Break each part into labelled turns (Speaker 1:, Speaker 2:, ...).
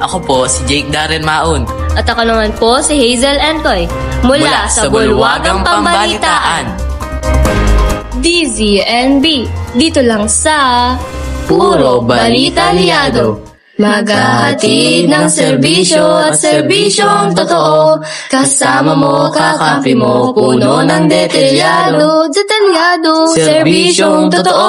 Speaker 1: Ako po si Jake Darren Maun.
Speaker 2: At ako naman po si Hazel Encoy. Mula sa Bulwagang Pambalitaan. DZNB. Dito lang sa Puro Balita Liado. Maghahatid ng serbisyo at serbisyong totoo. Kasama mo, kakampi mo, puno ng detalyado. Serbisyong totoo.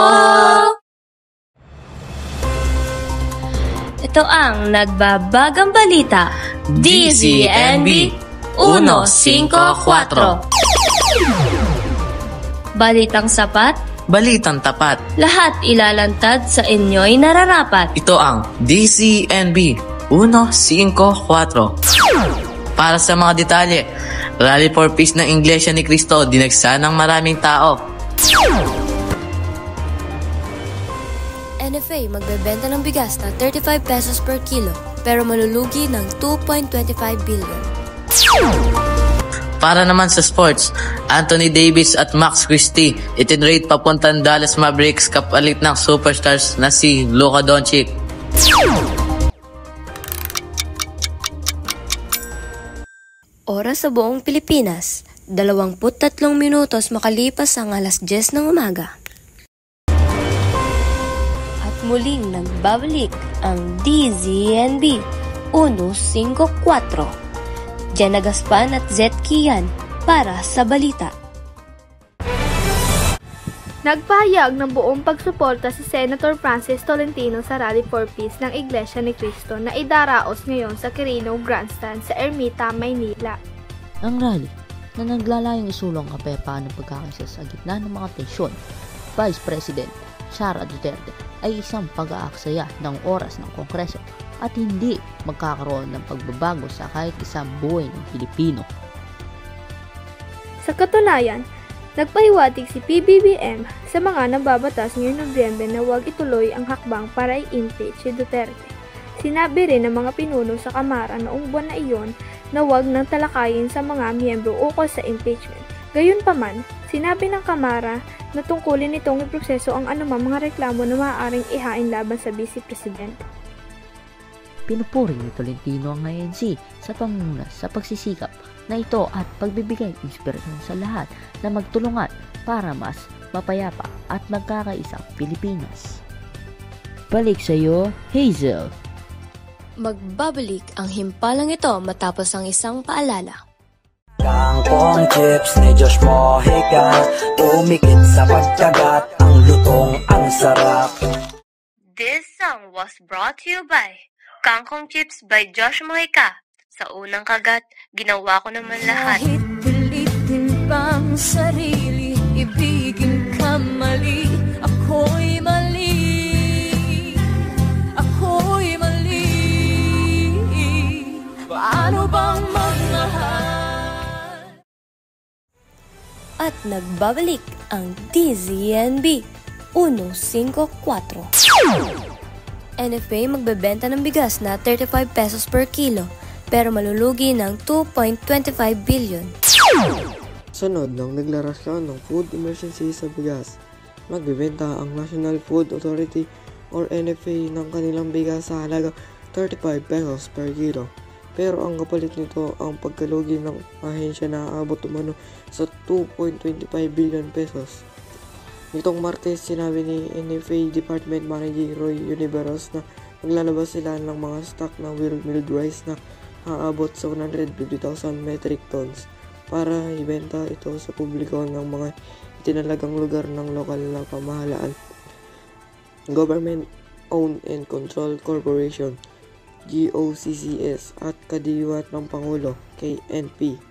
Speaker 2: Ito ang nagbabagang balita. DZNB 154. Balitang sapat,
Speaker 1: Balitang tapat.
Speaker 2: lahat ilalantad sa inyo'y nararapat.
Speaker 1: Ito ang DZNB 154. Para sa mga detalye, Rally for Peace ng Iglesia ni Cristo dinagsa ng maraming tao.
Speaker 2: NFA magbebenta ng bigas na 35 pesos per kilo pero malulugi ng 2.25 billion.
Speaker 1: Para naman sa sports, Anthony Davis at Max Christie itinrade papuntang Dallas Mavericks kapalit ng superstars na si Luka Doncic.
Speaker 2: Oras sa buong Pilipinas, 23 minutos makalipas ang alas 10 ng umaga. At muling nagbabalik ang DZNB 154. Jenna Gaspan at Zed Kian para sa balita.
Speaker 3: Nagpahayag ng buong pagsuporta si Senator Francis Tolentino sa Rally for Peace ng Iglesia ni Cristo na idaraos ngayon sa Quirino Grandstand sa Ermita, Maynila.
Speaker 4: Ang rally na naglalayong isulong ang kapayapaan ng pagkakaisa sa gitna ng mga tensyon, Vice President Sara Duterte ay isang pag-aaksaya ng oras ng Kongreso at hindi magkakaroon ng pagbabago sa kahit isang buhay ng Pilipino.
Speaker 3: Sa katunayan, nagpahiwatig si PBBM sa mga nababatas ngayong Nobyembre na huwag ituloy ang hakbang para i-impeach si Duterte. Sinabi rin ng mga pinuno sa Kamara noong buwan na iyon na huwag nang talakayin sa mga miyembro ukol sa impeachment. Gayunpaman, sinabi ng Kamara na tungkulin nitong iproseso ang anumang mga reklamo na maaaring ihain laban sa Vice President.
Speaker 4: Pinupuri ni Tolentino ang ANC sa pangunguna sa pagsisikap na ito at pagbibigay inspirasyon sa lahat na magtulungan para mas mapayapa at magkakaisang Pilipinas. Balik sa iyo, Hazel.
Speaker 2: Magbabalik ang himpalang ito matapos ang isang paalala.
Speaker 5: Kangkong chips ni Josh Mojica, tumikit sa pagkagat, ang lutong ang sarap.
Speaker 2: This song was brought to you by Kangkong Chips by Josh Mojica. Sa unang kagat, ginawa ko naman lahat.
Speaker 6: Kahit pilitin pang sarili, ibigin ka mali, ako'y mali, ako'y mali. Paano bang magmahal?
Speaker 2: At nagbabalik ang DZNB 154. NFA magbebenta ng bigas na 35 pesos per kilo pero malulugi ng 2.25 billion.
Speaker 7: Sunod ng deklarasyon ng food emergency sa bigas, magbebenta ang National Food Authority or NFA ng kanilang bigas sa halaga 35 pesos per kilo. Pero ang kapalit nito ang pagkalugi ng ahensya na aabot umano sa 2.25 billion pesos. Nitong Martes, sinabi ni NFA Department Manager Roy Univeros na maglalabas sila ng mga stock ng milled rice na aabot sa 150,000 metric tons para ibenta ito sa publiko ng mga itinalagang lugar ng lokal na pamahalaan, Government Owned and Controlled Corporation, GOCCS at kadiwat ng Pangulo, KNP.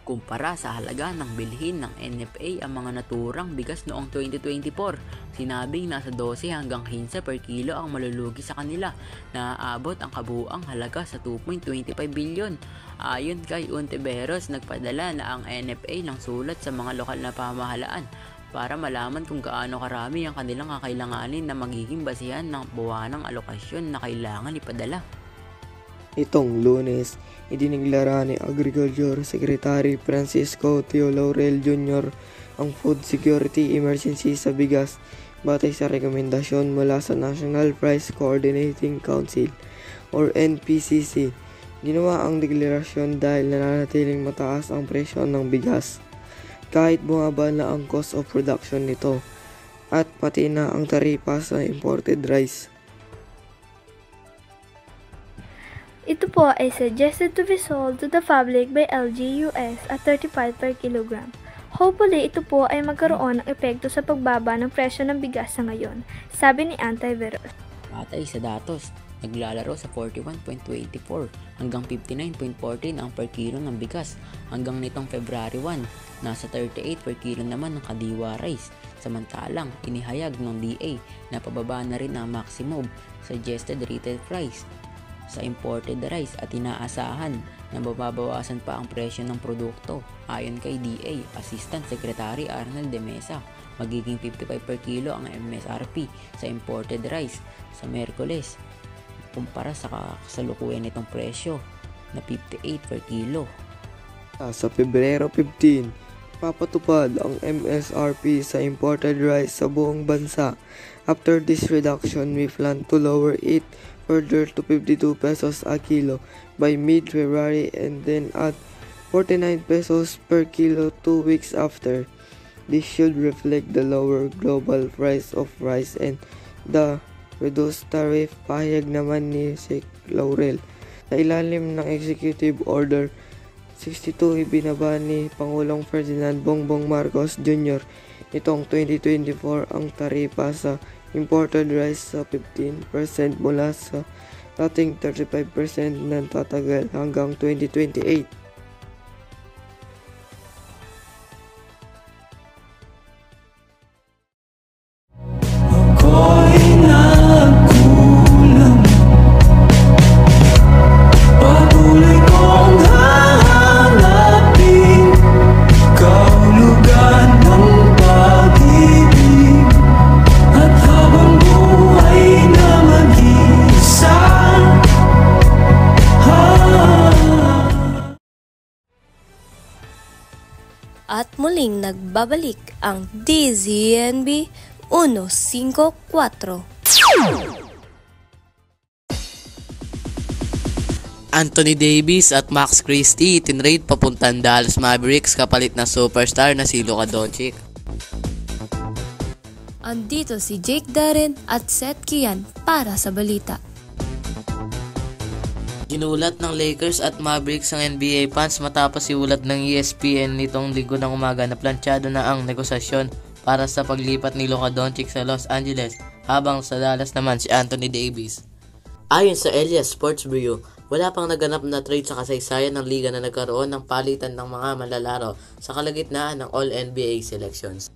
Speaker 8: Kumpara sa halaga ng bilhin ng NFA ang mga naturang bigas noong 2024, sinabing nasa 12 hanggang 15 per kilo ang malulugi sa kanila na aabot ang kabuuang halaga sa 2.25 bilyon. Ayon kay Ontiveros, nagpadala na ang NFA ng sulat sa mga lokal na pamahalaan para malaman kung gaano karami ang kanilang kakailanganin na magiging basihan ng buwanang alokasyon na kailangan ipadala.
Speaker 7: Itong Lunes, idiniglara ni Agriculture Secretary Francisco Teo Laurel Jr. ang food security emergency sa bigas batay sa rekomendasyon mula sa National Price Coordinating Council or NPCC. Ginawa ang deklarasyon dahil nananatiling mataas ang presyo ng bigas kahit bumaba na ang cost of production nito at pati na ang taripa sa imported rice.
Speaker 3: Ito po ay suggested to be sold to the public by LG US at 35 per kilogram. Hopefully, ito po ay magkaroon ng epekto sa pagbaba ng presyo ng bigas sa ngayon, sabi ni Antivirus.
Speaker 8: Batay sa datos, naglalaro sa 41.24 hanggang 59.14 ang per kilo ng bigas hanggang nitong February 1, nasa 38 per kilo naman ng kadiwa rice. Samantalang, inihayag ng DA na pababa na rin ang maximum suggested retail price sa imported rice at inaasahan na mababawasan pa ang presyo ng produkto. Ayon kay DA Assistant Secretary Arnel de Mesa, magiging 55 per kilo ang MSRP sa imported rice sa Miyerkules kumpara sa kasalukuyan nitong presyo na 58 per kilo.
Speaker 7: Sa Pebrero 15, papatupad ang MSRP sa imported rice sa buong bansa. After this reduction, we plan to lower it further to 52 pesos a kilo by mid-February and then at 49 pesos per kilo 2 weeks after. This should reflect the lower global price of rice and the reduced tariff. Pahayag naman ni Sec. Laurel. Sa ilalim ng Executive Order 62, ibinaba ni Pangulong Ferdinand Bongbong Marcos Jr. nitong 2024 ang taripa sa imported rice sa 15% mula sa dating 35% na tatagal hanggang 2028.
Speaker 2: At muling nagbabalik ang DZNB 154.
Speaker 1: Anthony Davis at Max Christie tinrade papuntang Dallas Mavericks kapalit na superstar na si Luka Doncic.
Speaker 2: Andito si Jake Darren at Seth Kian para sa balita.
Speaker 1: Ginulat ng Lakers at Mavericks ang NBA fans matapos iulat ng ESPN nitong linggo ng umaga na planchado na ang negosasyon para sa paglipat ni Luka Doncic sa Los Angeles habang sa Dallas naman si Anthony Davis. Ayon sa Elias Sports Bureau, wala pang naganap na trade sa kasaysayan ng liga na nagkaroon ng palitan ng mga manlalaro sa kalagitnaan ng All-NBA selections.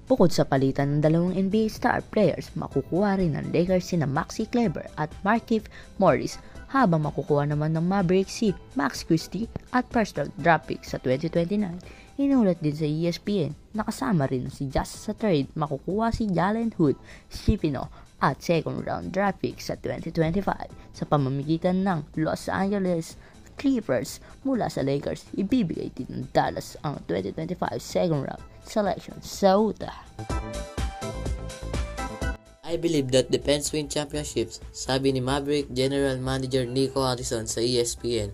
Speaker 4: Bukod sa palitan ng dalawang NBA star players, makukuha rin ng Lakers sina Maxi Kleber at Markieff Morris, habang makukuha naman ng Mavericks si Max Christie at first round draft pick sa 2029. Inulat din sa ESPN na kasama rin si Jazz sa trade, makukuha si Jalen Hood, Schifino at second round draft pick sa 2025 sa pamamagitan ng Los Angeles Clippers. Mula sa Lakers, ibibigay din ng Dallas ang 2025 second round selection sa Utah.
Speaker 1: I believe that defense win championships, sabi ni Maverick General Manager Nico Harrison sa ESPN.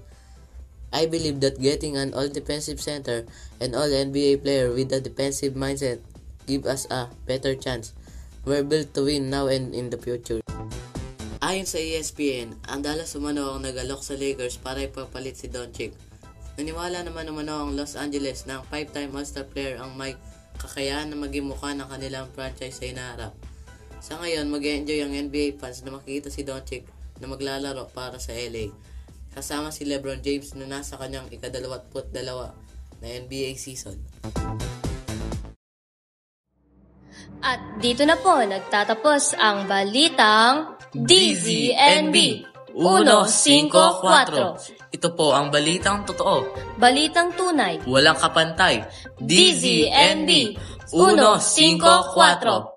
Speaker 1: I believe that getting an all-defensive center and all-NBA player with a defensive mindset give us a better chance. We're built to win now and in the future. Ayon sa ESPN, ang Dallas umano ang nagalok sa Lakers para ipapalit si Doncic. Naniwala naman ang Los Angeles na ang 5-time All-Star player ang may kakayahan na maging mukha ng kanilang franchise sa hinaharap. Sa ngayon, mag-enjoy ang NBA fans na makikita si Doncic na maglalaro para sa LA. Kasama si LeBron James na nasa kanyang ika-22 na NBA season.
Speaker 2: At dito na po nagtatapos ang balitang DZNB 154.
Speaker 1: Ito po ang balitang totoo,
Speaker 2: Balitang tunay,
Speaker 1: walang kapantay.
Speaker 2: DZNB 154.